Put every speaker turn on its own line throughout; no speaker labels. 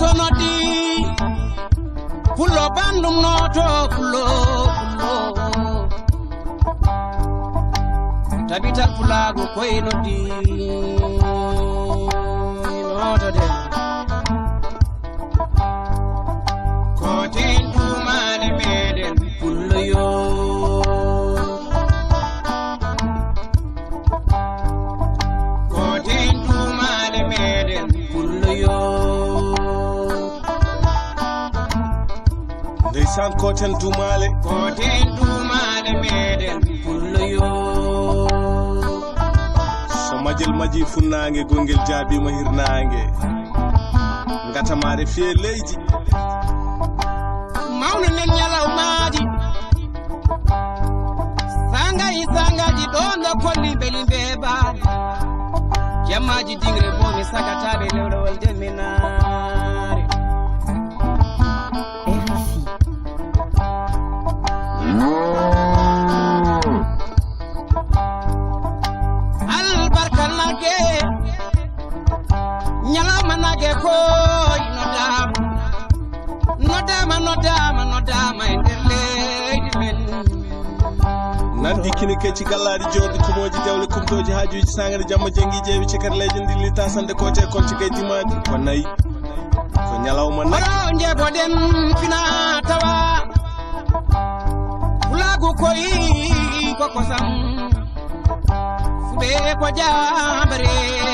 sonodi pullo bandum noto pullo tabital pulago koy noddi noto de kotin dumane meden pullo yo kotin dumane meden pullo yo
ndeysan koten dumale
meden pullo yo
majel maji funnaange gongel jaabima hirnaange ngatamare fiye leydi
mawno nen nyalawmaaji sangaji ɗon ɗo kolli belimbe baali jammaji dingre bomi sagataɓe lewlowol deminaare nyalamanage koy nodama e nder leydi men
nandi kini kecci galladi jordi kumoji dewle kumtoji haajuji sangade jamma jengi jeewi cikar leydi ndilli tasande kote konti kay dimadi ko nayi ko nyalawma nak
jeboden fina tawa fulagu koy koko sam fube ko jambarebe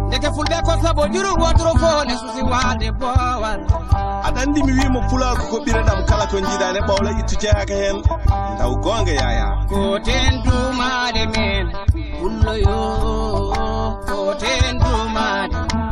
deke fulbe ko sabo juru wotro fone susi wade bowal
adandi mi wimo pulago ko biradam kala ko jidane bawla ittu jeaka hen daw gonga yaya
ko tendumade men pullo yo ko tendumade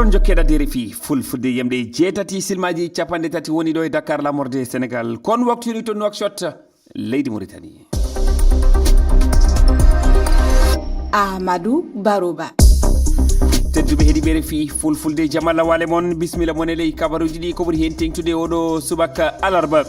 oɗon jokkeda dere fi fulfulde yemde jeetati silmaji capande tati woni ɗo e Dakar la morde Sénégal kon waktuni to Nouakchott leydi Mauritanie
Amadou Barouba
tedduɓe heeɗiɓere fi fulfulde jamalla wale mon bisimilla mon e ley kabaruji ɗi ko ɓuri hen tengtude oɗo subaka alarba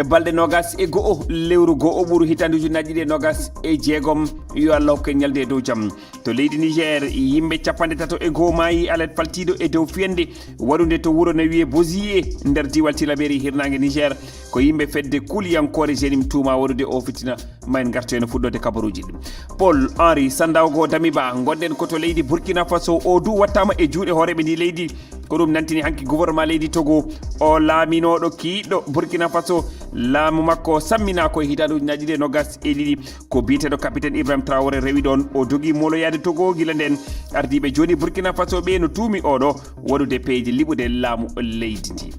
balɗe nogas e go'o lewru go'o ɓuuru hitande ujunnaje ɗiɗi e nogas e jeegom yo Allah hokke ñalde e dow jaam to leydi Niger yimɓe capanɗe tato e goho maayi alet faltiɗo e dow fiyande waɗude to wuuro no wiye Boziye nder diwal Tilaberi hirnangue Niger ko yimɓe fedde kuliyankore jenim tuma waɗude o fitina ma en garto eno fuɗɗode kabaruji ɗum Paul Henri Sandawgo Damiba gonɗen koto leydi Burkina Faso o du wattama e juuɗe hooreɓe ndi leydi ko ɗum nantini hanki gouvernement leydi Togo o laaminoɗo kiiɗɗo Burkina Faso laamu makko sammina koye hitande ujunaje ɗiɗi e nogas e ɗiɗi ko biyeteɗo capitaine Ibrahima Traoré rewi ɗon o dogui moloyade Togo guila nden ardiɓe joni Burkina Faso ɓe no tuumi oɗo waɗude peeje liɓude laamu leydi ndi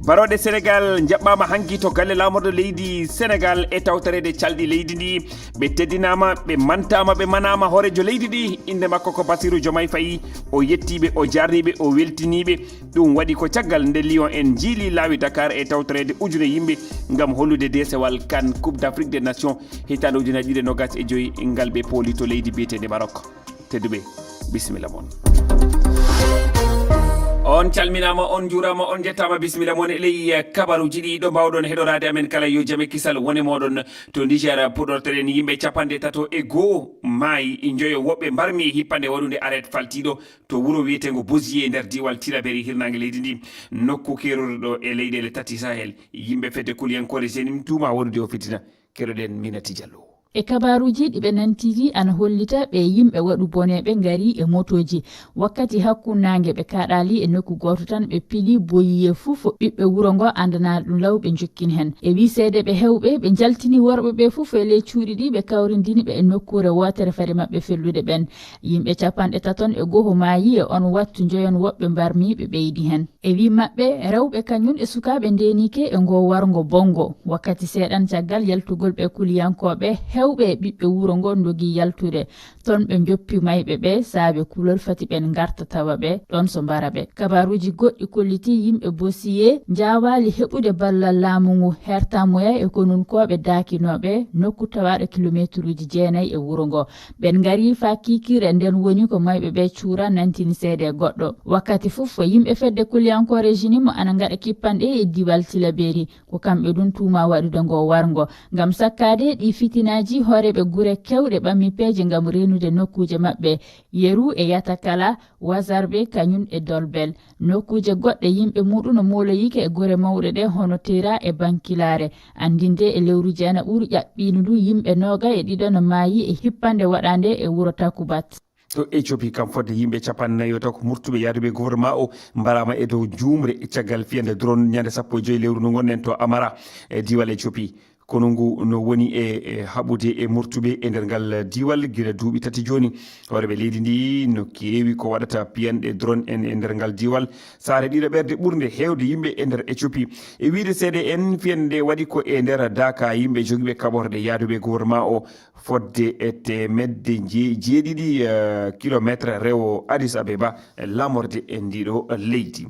baroɗe Sénégal jaɓɓama hanki to galle lamorɗo leydi Sénégal e tawtarede calɗi leydi ndi ɓe teddinama ɓe mantama ɓe manama hoorejo leydi ɗi inde makko ko Bassirou Diomaye Faye o yettiɓe o jarniɓe o weltiniɓe ɗum waɗi ko caggal nde Lyon en jiili laawi Dakar e tawtorede ujune yimɓe gam hollude desewal kan Coupe d'Afrique des Nations hitande ujunaje ɗiɗi e nogas e joyi ngal ɓe pooli to leydi biyetede Maroc tedduɓe bisimilla moon on calminama on jurama on jettama bisimilla moon e ley kabaruji ɗi ɗo mbawɗon heɗorade amen kala yo jaame kisal woni moɗon to Niger puɗortoɗen yimɓe capanɗe tato e goho maayi joyo woɓɓe mbarmi hippande waɗude arrête faltiɗo to wuuro wiyetego Boziye nder diwal Tilaberi hirnangue leydi ndi nokku keruɗo e leyɗele tati Sahel yimɓe fedde kuliyankore jenim tuma waɗude o fitina keɗoɗen Minati Diallo
e kabaruji ɗi ɓe nantiri ana hollita ɓe yimɓe waɗu boneɓe gari e motoji wakkati hakkunage ɓe kaɗali e nokku goto tan ɓe pili Boyiye fuf ɓiɓɓe wuuro ngo andana ɗum law ɓe jokkin hen e wi seede ɓe hewɓe ɓe jaltini worɓe ɓe fuf e ley cuuɗi ɗi ɓe kawrindini ɓe e nokkure wotere fade mabɓe fellude ɓen yimɓe capanɗe taton e goho maayi e on wattu joyon woɓɓe mbarmi ɓe ɓeydi hen e wi mabɓe rewɓe kañum e sukaɓe ndenike e ngo wargo bongo wakkati seeɗan caggal yaltugol ɓe kuliyankoɓe hewɓe ɓiɓɓe wuro ngon dogi yaltude ton ɓe joppi mayɓe ɓe saabe kulol fati ɓen garta tawa ɓe ɗon so mbara ɓe. Kabaruji goɗɗi kolliti yimɓe bosiye jawali heɓude ballal laamu ngu hertamoya e konun koɓe dakinoɓe nokku tawaɗo kilométre uji 9 e wuro ngo. ɓen ngari fa kikire nden woni ko mayɓe ɓe cuura nantini seede goɗɗo. Wakkati fof yimɓe fedde kulliyankore jinimo ana ngaɗa kippanɗe e diwal Tilaberi ko kamɓe ɗum tuma waɗude ngo wargo ngam sakkade ɗi fitinaji hooreɓe gure kewɗe ɓammi peeje ngam renude nokkuje maɓɓe Yeru e Yatakala, Wazarbe kañum e Dolbel. Nokkuje goɗɗe yimɓe muɗum no moloyike e gure mawɗe ɗe hono Tera e Bankilare. Andinde e lewru jana ɓuri ƴaɓɓinu ndu yimɓe noga e ɗiɗo no maayi e hippande waɗande e wuro Takubat.
to Éthiopie kam fodde yimɓe 49 taw ko murtuɓe yaaduɓe gouvernement o mbarama e dow jumre caggal fiyande drone ñande 15 lewru ndu gonɗen to Amara e diwal Éthiopie. kono ngu no woni e haɓude e murtuɓe e nder ngal diwal guila duuɓi 3 joni horeɓe leydi ndi no keewi ko waɗata piyanɗe drone en e nder ngal diwal saare ɗiɗo ɓerde ɓurde hewde yimɓe e nder Éthiopie e wiide seede en fiyande waɗi ko e nder Daka yimɓe joguiɓe kaɓorɗe yaaduɓe gouvernement o fodde e temedde jeeɗiɗi kilométre rewo Addis Abeba lamorde e ndiɗo leydi.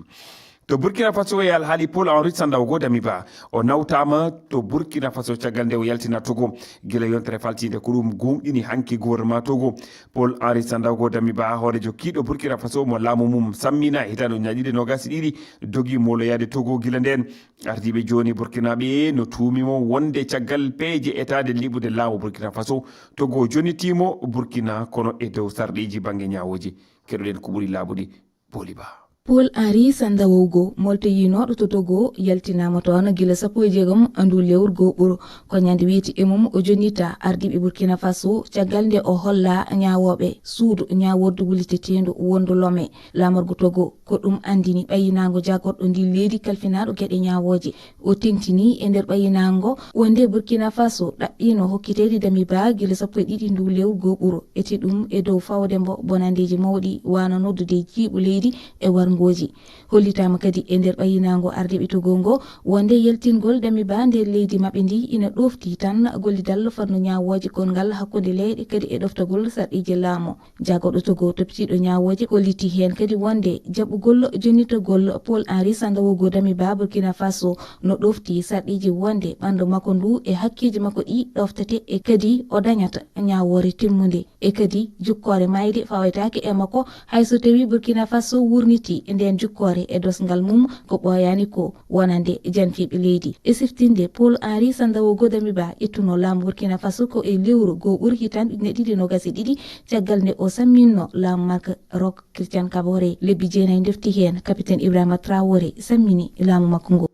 to Burkina Faso e alhaali Paul Henri Sandaogo Damiba o nawtama to Burkina Faso caggal nde o yaltina Togo gila yontere faltinde ko ɗum gonɗini hanki gouvernement Togo. Paul Henri Sandaogo Damiba hoorejo kiiɗo Burkina Faso mo laamu mum sammina hitande ñaɗiɗe nogasi ɗiɗi dogi moloyade Togo gila nden ardiɓe joni burkinaɓe no tuumimo wonde caggal peeje etade liɓude laamu Burkina Faso. Togo joni timo Burkina kono e dow sarɗiji banggue ñawoji keɗoɗen ko ɓuuri laaɓude Boliba.
Paul Henri Sandaogo moltoyinoɗo to Togo yaltinama toon gila 16 andu lewru goɓɓuro ko ñande wiiti e mum o jonita ardiɓe Burkina Faso caggal nde o holla ñawoɓe suudu ñawoddu wulitetendu wondu Lomé lamorgo Togo ko ɗum andini ɓayinago jagorɗo ndi leydi kalfinaɗo gueɗe ñawoje o tengtini e nder ɓayinago wonde Burkina Faso ɗaɓɓino hokkitede Damiba gila 12 ndu lewru goɓɓuro ete ɗum e dow fawde mbo bonandeji mawɗi wano noddude jiiɓu leydi e ngoji hollitama kadi e nder ɓayinago ardiɓe Togo ngo wonde yaltingol Damiba nder leydi mabɓe ndi ina ɗofti tan gollidal fanno ñawoje gongal hakkude leyɗe kadi e ɗoftagol sarɗiji laamu. Jagorɗo Togo toppitiɗo ñawoje holliti hen kadi wonde jaɓugol jonitagol Paul Henri Sandaogo Damiba Burkina Faso no ɗofti sarɗiji wonde ɓandu makko ndu e hakkiji makko ɗi ɗoftate e kadi o dañata ñawore timmude e kadi jukkore mayde fawetake e makko hayso tawi Burkina Faso wurniti nden jukkore e dosgal mum ko ɓoyani ko wonande janfiɓe leydi e siftinde Paul Henri Sandaogo Damiba ittuno laamu Burkina Faso ko e lewru go'ɓuri hitande 2022 caggal nde o samminno laamu Marc Roch Christian Kaboré lebbi 9 defti hen capitaine Ibrahima Traoré sammini laamu makko ngo.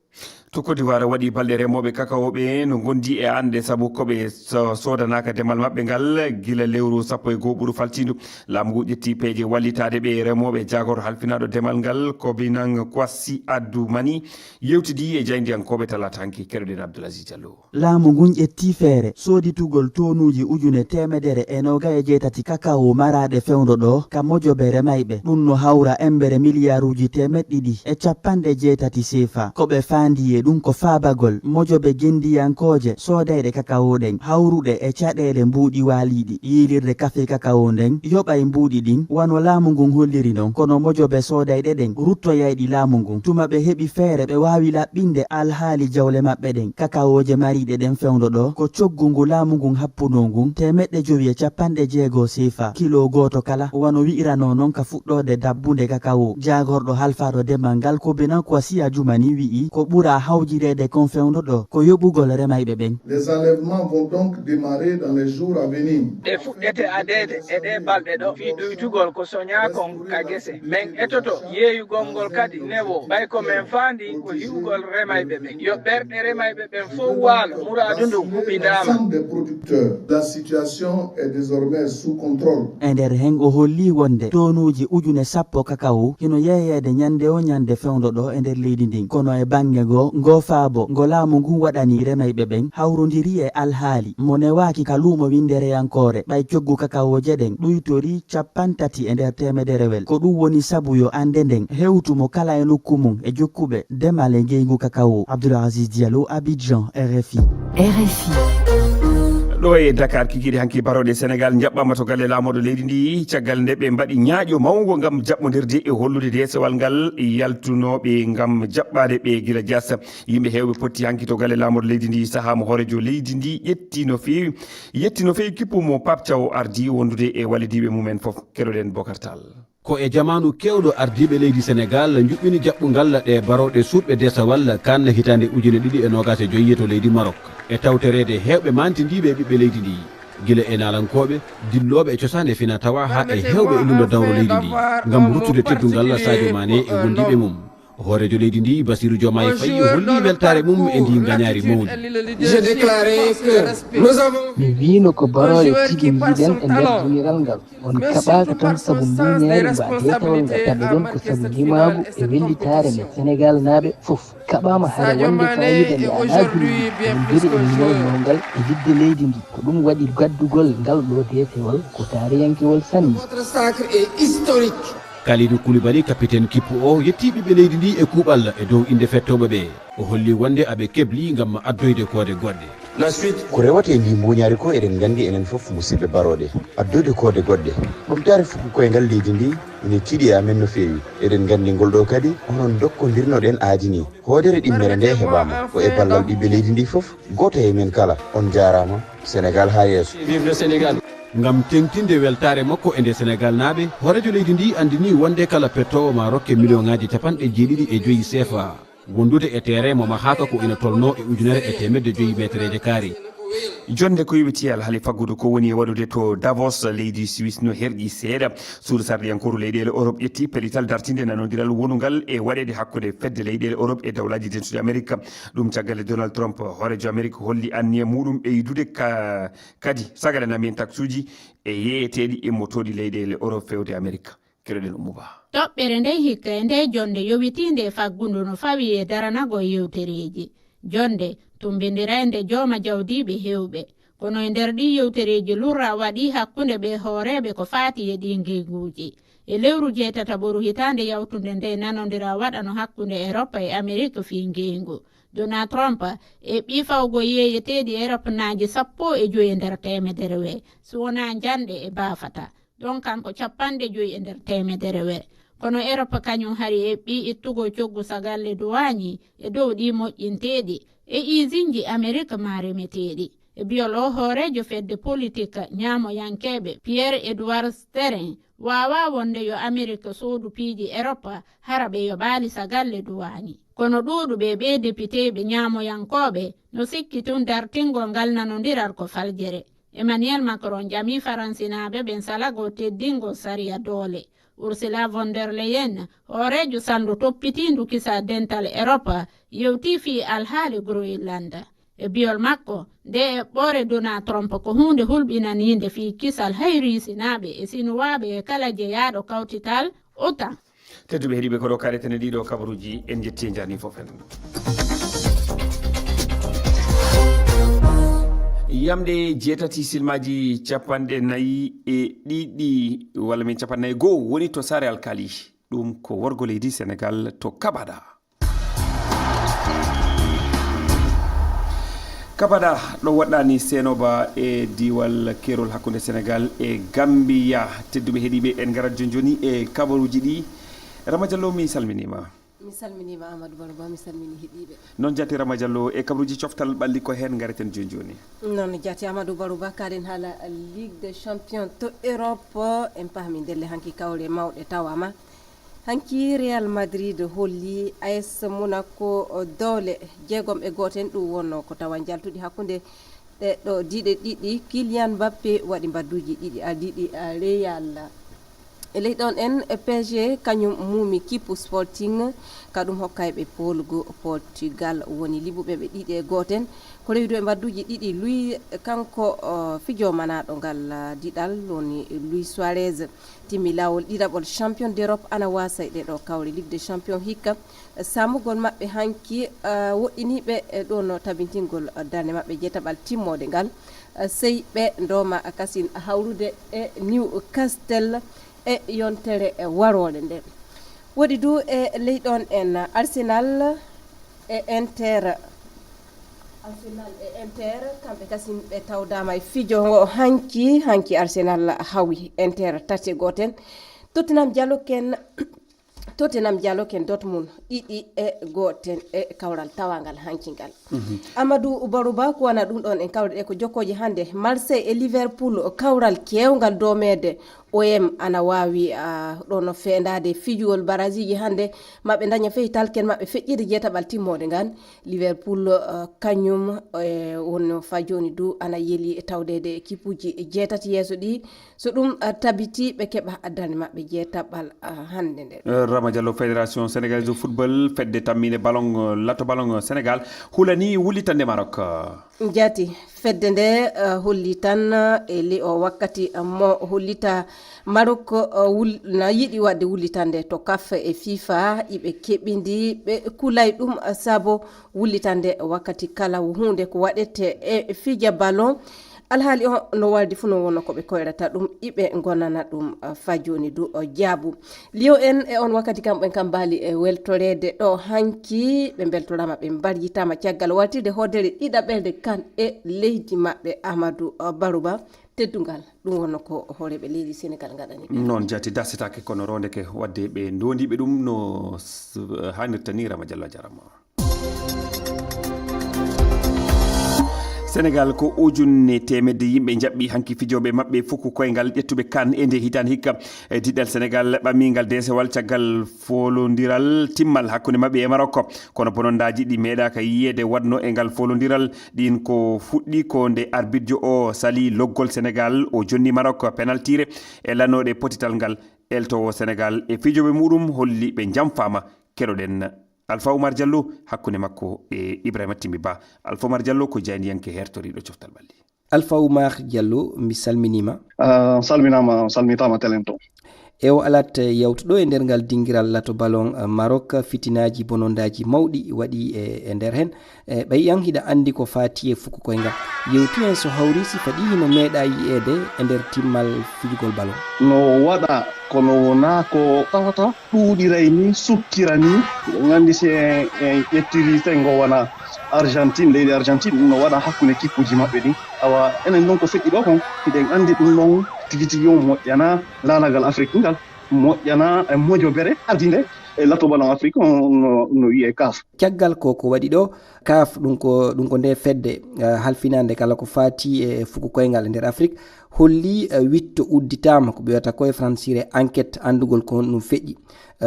to Côte d'Ivoire waɗi balɗe remoɓe kakaoɓe no gondi e ande saabu koɓe sodanaka demal mabɓe ngal gila lewru 11 ɓuuru faltindu laamu ngu ƴetti peeje wallitade ɓe remoɓe jagoro halfinaɗo demal ngal kobinan Kwasi Adoumani yewtidi e jayndiyankoɓe talata hanki keɗoɗen Abdoulaziz Diallo.
laamu ngun ƴetti feere soditugol tonuji ujune temedere e nogaye jeetati kakao maraɗe fewdo ɗo kam mojoɓe remayɓe ɗum no hawra embere milliarduji temeɗɗiɗi e capanɗe jeetati CFA koɓe fandi ɗum ko faabagol mojoɓe gendiyankoje sodayɗe kakao ɗen hawruɗe e caɗele mbuuɗi waaliɗi yiilirde kafe kakao nden yoɓay mbuuɗi ɗin wano laamu ngun holliri non kono mojoɓe sodayɗe ɗen ruttoyayɗi laamu ngun tuma ɓe heɓi feere ɓe wawi laɓɓinde alhaali jawle maɓɓe ɗen kakaoje mariɗe ɗen fewdo ɗo ko coggu ngu laamu ngun happuno ngun 950 CFA kilo goto kala wano wi'irano non ka fuɗɗode dabbunde kakao jagorɗo halfaɗo demal ngal ko Benan Kwasi Adoumani wi'i ko ɓura hawjirede kon fewdo ɗo ko yoɓugol remayɓe ɓen.
Les enlèvements vont donc démarrer dans les jours à venir.
e fuɗɗete adede e ɗe balɗe ɗo fi ɗoytugol ko soña kon ka gese men etoto yeeyugol ngol kadi newo ɓay ko men fandi ko hiwgol remayɓe ɓen yo ɓerɗe remayɓe ɓen fof waalo muradu ndu huɓidama.
L'ensemble des producteurs, la situation est désormais sous contrôle.
e nder hen o holli wonde tonuji ujune 10 kakao hino yeyede ñande o ñande fewdo ɗo e nder leydi ndin kono e bange ngo faabo ngo laamu ngun waɗani remayɓe ɓen hawrodiri e alhaali mo newaki ka luumo windereyankore ɓay coggu kakaoje ɗen ɗuytori 30 e nder temederewel ko ɗum woni sabu yo ande nden hewtumo kala e nokku mum e jokkuɓe demal e ngeygu kakao. Abdoulaziz Diallo, Abidjan, RFI.
ɗo e Dakar kikiɗe hanki baroɗe Sénégal jaɓɓama to galle laamoɗo leydi ndi caggal nde ɓe mbaɗi ñaaƴo mawgo gam jaɓɓodirde e hollude desewal ngal yaltunoɓe gam jaɓɓade ɓe guila dias yimɓe hewɓe potti hanki to galle laamoɗo leydi ndi saaha mo hoorejo leydi ndi yetti no fewi kippu mo Pape Thiaw ardi wondude e wallidiɓe mumen foof keɗoɗen Bocar Tall.
ko e jamanu kewɗo ardiɓe leydi Sénégal juɓɓini jaɓɓugal ɗe baroɗe suuɗɓe desawal kanna hitande 2025 to leydi Maroc e tawterede hewɓe mantidiɓe ɓiɓɓe leydi ndi guila e nalankoɓe dilloɓe e cosaan e fina tawa ha e hewɓe e lundo dawro leydi ndi gam ruttude teddugal Sadio Mané e wondiɓe mum hoorejo leydi ndi Bassirou Diomaye Faye holli weltare mum e ndi gañaari mawdi.
mi wino ko baroɗe tigi jiiɗen e nder duniral ngal on kaɓaka tan saabu duñaari mba detawol ngal taɓe ɗon ko saabu limagu e wellitare men Sénégal naaɓe foof kaɓama hara wonde fayida nde ala julɗi min jiri e minownogal e jidde leydi ndi ko ɗum waɗi gaddugol ngal ɗo detewol ko tariyankewol sanni.
Kalidou Koulibaly capitaine kippu o yetti ɓiɓɓe leydi ndi e kuuɓal e dow inde fettoɓe ɓe o holli wonde aɓe kebli gam addoyde koode goɗɗe.
ko rewata e ndi mbuñaari ko eɗen gandi enen fof musidɓe baroɗe addoyde koode goɗɗe ɗum taari fuko koyngal leydi ndi ene tiiɗi amen no feewi eɗen gandi ngol ɗo kadi onon dokkodirnoɗen aadi ni hoodere ɗimmere nde heɓama ko e ballal ɓiɓɓe leydi ndi fof goto e men kala on jarama Sénégal ha yeeso.
ngam tengtinde weltare makko e nde Sénégal naaɓe hoorejo leydi ndi andini wonde kala pettowo ma rokke million ngaji 75 CFA wondude e terrain mo mahaka ko ina tolno e 1.5 metreje carré.
jonde ko wiwitiyal haali faggudu ko woni waɗude to Davos leydi Suisse no herƴi seeɗa suudu sardiyankoru leyɗele Europe ƴetti pellital dartinde nanodiral wonungal e waɗede hakkude fedde leyɗele Europe e dawlaji dentude Amérique ɗum caggal Donald Trump hoorejo Amérique holli anniya muɗum ɓeydude kadi sagale namin taxe uji e yeeyeteɗi e motoɗi leyɗele Europe fewde Amérique keɗoɗen Oumouba.
toɓɓere nde hikka e nde jonde yowitinde faggundu no fawi e daranago yewtereji jonde tumbindirende jooma jawdiɓe hewɓe kono e nder ɗi yewtereji lurra waɗi hakkunde ɓe hooreɓe ko faati e ɗi ngeguji e lewru jeetata ɓoru hitande yawtude nde nanodira waɗano hakkunde Europe e Amérique fi ngengu Donald Trump e ɓifawgo yeeyeteɗi Europe naji 15 nder temedere we so wona jande e baafata ɗon kanko 50 nder temedere we kono Europe kañum hari e ɓi ittugo coggu sagalle duwañi e dow ɗi moƴƴinteɗi e izinji Amérique ma remeteɗi e biyol o hoorejo fedde politique ñamoyankeɓe Pierre Edouard Sterin wawa wonde yo Amérique soodu piiji Europe hara ɓe yoɓali sagalle duwañi kono ɗuɗuɓe ɓe députéɓe ñamoyankoɓe no sikki tun dartingol ngal nanodiral ko faljere Emmanuel Macron jami faransinaɓe ɓen salago teddingo sariya doole Ursula von der Leyen hoorejo sandu toppitindu kisa dental Europe yewti fi alhaali Groenland e biyol makko nde e ɓore Donald Trump ko hunde hulɓinaninde fi kisal hayrisinaɓe e sinuwaɓe e kala jeyaɗo kawtital OTAN.
tedduɓe heeɗiɓe koɗo karetene ɗiɗo kabaruji en jetti jarni fof en yamde jeetati silmaji 42 walla min 41 woni to Sare Alkali ɗum ko worgo leydi Sénégal to Kabada ɗo waɗɗani senoba e diwal kerol hakkude Sénégal e Gambia tedduɓe heeɗiɓe en garat joni e kabaruji ɗi Rama Diallo mi salminima.
mi salminima Amadou Baroba mi salmini heeɗiɓe
noon jati Rama Diallo e kabaruji coftal ɓalli ko hen gareten joni
noon jati Amadou Baroba kaɗen haala Ligue des champions to Europe en pahmi ndelle hanki kawle mawɗe tawama hanki Real Madrid holli AS Monaco dowle 6-1 ɗum wonno ko tawa jaltuɗi hakkude ɗo diɗe ɗiɗi Kylian Mbappé waɗi mbadduji ɗiɗi adiɗi Real e leyɗon en PSG kañum mumi Kipu Sporting kaɗum hokkayɓe polugo Portugal woni liɓuɓe ɓe 2-1 ko rewido e mbadduji ɗiɗi Louis kanko fijo manaɗo ngal diɗal woni Luis Suarez timmi lawol ɗiɗaɓol champion d'Europe ana wasa e ɗeɗo kawle Ligue des champions hikka samugol maɓɓe hanki woɗɗiniɓe ɗon tabintingol darde maɓɓe jeetaɓal timmode ngal sey ɓe ndoma kasin hawrude e Newcastle e yontere warode nde wodi du e leyɗon en Arsenal e Inter Arsenal e Inter kamɓe kasi ɓe tawdama e fijo ngo hanki Arsenal hawi Inter 3-1. Tottenham Diallo ken Dortmund 2-1 e kawral tawangal hankingal. Amadou Barouba ko wana ɗum ɗon en kawre ko jokkoji hande Marseille e Liverpool kawral kewgal domede OM ana wawi ɗon fendade fijuwol barajiji hande mabɓe daña fehital ken mabɓe feƴƴide jetaɓal timmode ngan Liverpool kañum won fa joni du ana yeli tawdede équipe uji jetati yeso ɗi so ɗum tabiti ɓe keɓa addane mabɓe jetaɓal hande nde.
Rama Diallo fédération sénégalaise de football fedde tammine ballon lato ballon Sénégal hulani wullitande Maroc.
Jati fedde nde holli tan e li o wakkati mo hollita Maroc na yiɗi wadde wullitande to CAF e FIFA iɓe keɓindi ɓe kulay ɗum sabo wullitande wakkati kala hunde ko waɗete e fija ballon alhaali o no waldi fu no wonno ko ɓe koyrata ɗum iɓe gonana ɗum fajoni du o jaabu liyo en e on wakkati kamɓen kam mbaali e weltorede ɗo hanki ɓe beltorama ɓe mbarjitama caggal waltirde hoddere ɗiɗaɓelde kan e leydi maɓɓe Amadou Barouba teddungal ɗum wonno ko hooreɓe leydi Sénégal gaɗani
noon jati dasitake kono rondeke wadde ɓe dondiɓe ɗum no hannirta ni Rama Diallo jarama. Sénégal ko ujunne temedde yimɓe jaɓɓi hanki fijoɓe maɓɓe fukku koyngal ƴettuɓe kan e nde hitande hikka diɗɗal Sénégal ɓammingal desewal caggal folodiral timmal hakkude maɓɓe e Maroc kono bonondaji ɗi meeɗaka yiyede wadno e ngal folodiral ɗin ko fuɗɗi ko nde arbitre o sali loggol Sénégal o jonni Maroc penaltire e lannoɗe potital ngal eltowo Sénégal e fijoɓe muɗum holli ɓe jamfama keɗoɗen Alpha Oumar Diallo hakkunde makko e Ibrahima Timbi Ba. Alpha Oumar Diallo ko jayniyanke hertoriɗo coftal balli.
Alpha Oumar Diallo mi salminima.
Salmitama telento.
E o alat yawtuɗo e nder ngal dingiral lato ballon Maroc fitinaji bonondaji mawɗi waɗi e nder hen ɓay an hiɗa andi ko fati e fukku koyngal yewtu hen so hawri sifa ɗi no meeɗa yi'ede e nder timmal fijugol ballon
no waɗa kono wona ko tawata ɗuuɗiray ni sukkira ni gandi si en ƴettiri sengo wona Argentine leydi Argentine ɗum no waɗa hakkude kippuji maɓɓe ɗi awa enen noon ko feƴƴi ɗo kon hiɗen andi ɗum noon tigi tigi on moƴƴana laanagal Afrique ngal moƴƴana e mojobere ardinde e lato ballon Afrique no wiye CAF
caggal ko waɗi ɗo CAF ɗum ko nde fedde halfinande kala ko fati e fukku koyngal e nder Afrique holli witto udditama ko ɓe wiyata koye francire enquête andugol ko ɗum feƴƴi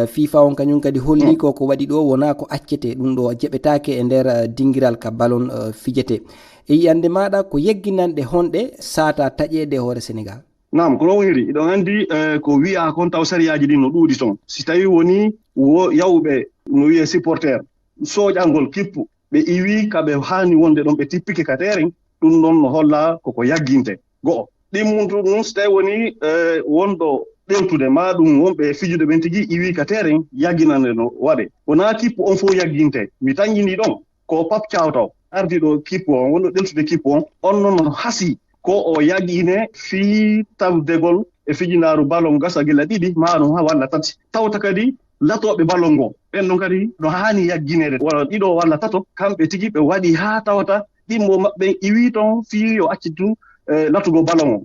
FIFA on kañum kadi holli ko waɗi ɗo wona ko accete ɗum ɗo jeɓetake e nder dingiral ka ballon fijete e yiyande maɗa ko yegginanɗe honɗe sata taƴede hoore Sénégal.
Naam ko non hiri iɗon andi ko wi'a kon taw sariyaji ɗin no ɗuuɗi toon si tawi woni yawɓe no wiye supporter soƴalngol kippu ɓe iwi kaɓe hani wonde ɗon ɓe tippike kateren ɗum ɗon no holla koko yagginte go'o ɗimmudu ɗum so tawi woni wonɗo ɗewtude ma ɗum wonɓe fijude ɓen tigi iwi kateren yagginande no waɗe wona kippu on fof yagginte mi tañjini ɗon ko Pape Thiaw taw ardiɗo kippu on wonɗo ɗeltude kippu on noon no hasi ko o yaggine fii tawdegol e fijinaaru ballon gasa gila ɗiɗi ma ɗum ha walla tati tawta kadi latoɓe ballon ngo ɓen ɗon kadi no haani yagginede walla ɗiɗo walla tato kamɓe tigi ɓe waɗi ha tawata ɗimmo maɓɓe iwi toon fii yo accitu latugo ballon o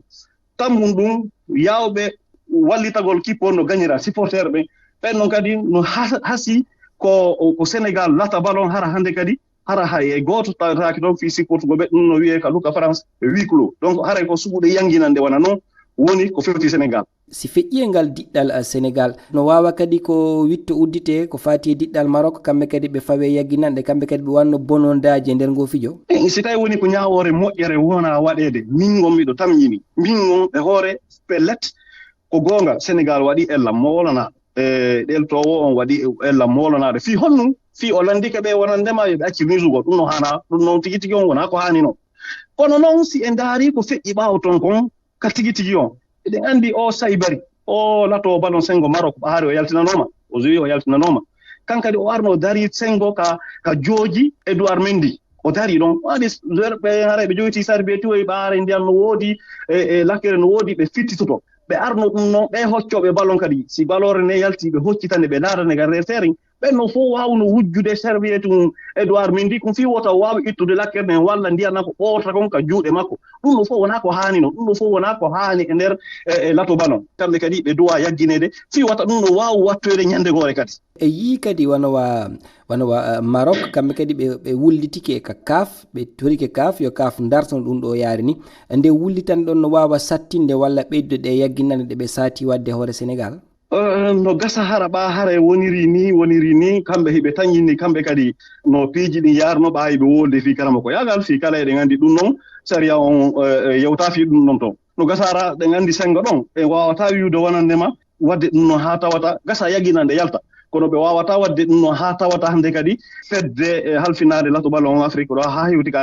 tammum ɗum yawɓe wallitagol kippo no gagnira supporter ɓe ɓen ɗon kadi no hasi ko Sénégal lata ballon hara hande kadi hara hay e gooto tawetake toon fi supportugo ɓe ɗum no wiye ka luka France e huis clos donc haray ko suɓuɗe yanginande wona noon woni ko fewti Sénégal
si feƴƴi e ngal diɗɗal Sénégal no wawa kadi ko witto uddite ko fati e diɗɗal Maroc kamɓe kadi ɓe fawe yagginanɗe kamɓe kadi ɓe wanno bonondaji e nder ngo fijo
si tawi woni ko ñawore moƴƴere wona waɗede min gon miɗo tamjini min gon e hoore pellet ko gonga Sénégal waɗi ellam molana ɗeltowo on waɗi ellam molanaɗo fi honnum fi o landike ɓe wona ndema ɓe acci misugo ɗum no hana ɗum noon tigi tigi on wona ko hani noon kono noon si en daari ko feƴƴi ɓaawo toon kon ka tigi tigi on eɗen andi o saybari o lato ballon sengo Maroc ɓaari o yaltinanoma o joyi o yaltinanoma kankadi o arno dari sengo ka jooji Edouard Mendy o dari ɗon waɗi ɓe haray ɓe joyti sar ɓe tuwoy ɓaare ndiyam no woodi e lakkere no woodi ɓe fittitoto ɓe arno ɗum noon ɓe hoccoɓe ballon kadi si balore ne yalti ɓe hoccitande ɓe laarane ga reer terrain ɓenno fof wawno wujjude serviette mum Edouard Mendy ko fi wota wawa ittude lakkere nden walla ndiyana ko ɓoota kon ka juuɗe makko ɗum ɗo fof wona ko haanino ɗum ɗo fof wona ko haani e nder lato ballon kamɓe kadi ɓe duwa yagginede fi wata ɗum ɗo wawa wattoyde ñande goore kadi
e yii kadi wanowa Maroc kamɓe kadi ɓe wullitike ka CAF ɓe torike CAF yo CAF dartono ɗum ɗo yaari ni nde wullitan ɗon no wawa sattinde walla ɓeydude ɗe yagginande ɗe ɓe saati wadde hoore Sénégal
no gasa hara ɓa hara woniri ni kamɓe hiɓe tañinni kamɓe kadi no piiji ɗin yarno ɓa hiɓe wolde fi kalama ko yagal fi kala eɗen andi ɗum noon saria on yewta fi ɗum ɗon ton no gasa hara ɗen andi senga ɗon ɓe wawata wiwde wonandema wadde ɗum no ha tawata gasa yagginande yalta kono ɓe wawata wadde ɗum no ha tawata hande kadi fedde halfinade lato ballon Afrique ɗo ha hewti ka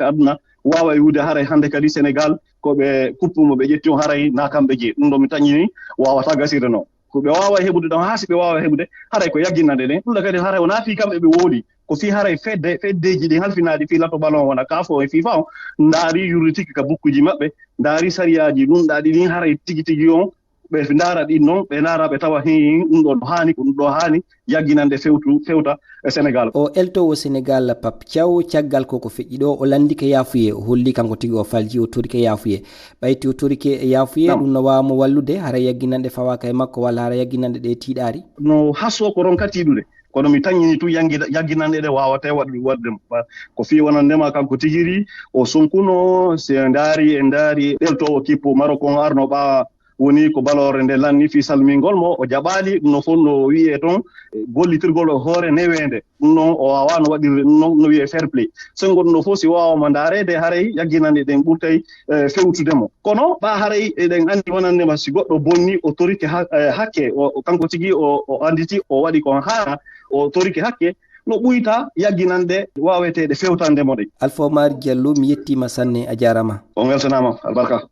aduna wawa wiwde haray hande kadi Sénégal koɓe kuppumo ɓe ƴetti on haray na kamɓe jeeyi ɗum ɗo mi tañini wawata gasirde noon ko ɓe wawa heɓude ɗon ha si ɓe wawa heɓude haray ko yagginande ɗen ɗum ɗo kadi haray wona fi kamɓe ɓe woodi ko fi haray feddeji ɗi halfinaɗi fi lato ballon wona kafo e FIFA o ndaari yurri tigui ka bukkuji maɓɓe ndaari sariyaji ɗum ɗaɗi ɗin haray tigui tigui on ɓe ndaara ɗin noon ɓe ndaara ɓe tawa ɗum ɗo haani ko ɗum ɗo haani yagginande fewta e Sénégal
o eltowo Sénégal Pape Thiaw caggal koko feƴƴi ɗo o landike yaafuye o holli kanko tigi o falji o torike yaafuye ɓayti o torike yaafuye ɗum no wawamo wallude hara yagginande fawaka e makko walla hara yagginande ɗe tiiɗaari
no hasso ko ron ka tiiɗude kono mi tañini tu yagginande ɗe wawate waɗde ko fi wonandema kanko tigiri o sonkuno se ndaari ɗeltowo kippo Maroc on arno ɓawa woni ko balore nde lanni fi salmingol mo o jaɓali ɗum no fof no wiye toon gollitirgol hoore newende ɗum noon o wawano waɗirde ɗum noon no wiye fair play sengo ɗum no fof si wawama daarede haray yagginande ɗen ɓurtay fewtudemo kono ɓa haray eɗen andi wonandema si goɗɗo bonni o torike hakke kanko tigui o anditi o waɗi kon haana o torike hakke no ɓuyta yagginande wawetede fewtandemo ɗe
Alpha Oumar Diallo mi yettima sanne a jarama
on weltanama albarka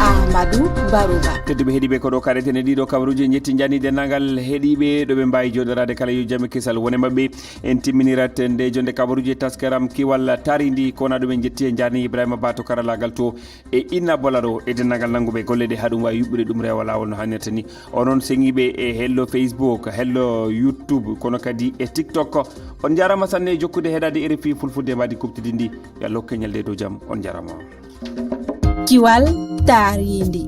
Amadou Barouba
tedduɓe heeɗiɓe ko ɗo kaɗeten e ɗiɗo kabaruji jetti jani dennagal heeɗiɓe ɗo ɓe mbawi joɗorade kala yo jaami kesal wone mabɓe en timminirat nde jonde kabaruji taskaram kiwal taridi kona ɗumen jetti e jarni Ibrahima Ba to karallagal to e Inna Bolaro e dennagal nanguɓe golle ɗe haɗum wawi yuɓɓude ɗum rewa lawol no hannirta ni onon sengiɓe e hello Facebook hello YouTube kono kadi e TikTok on jarama sanne e jokkude heɗade RFI fulfulde mbadi kuptidi ndi yo Allah hokku ñalde dow jaam on jarama
Kiwal tarindi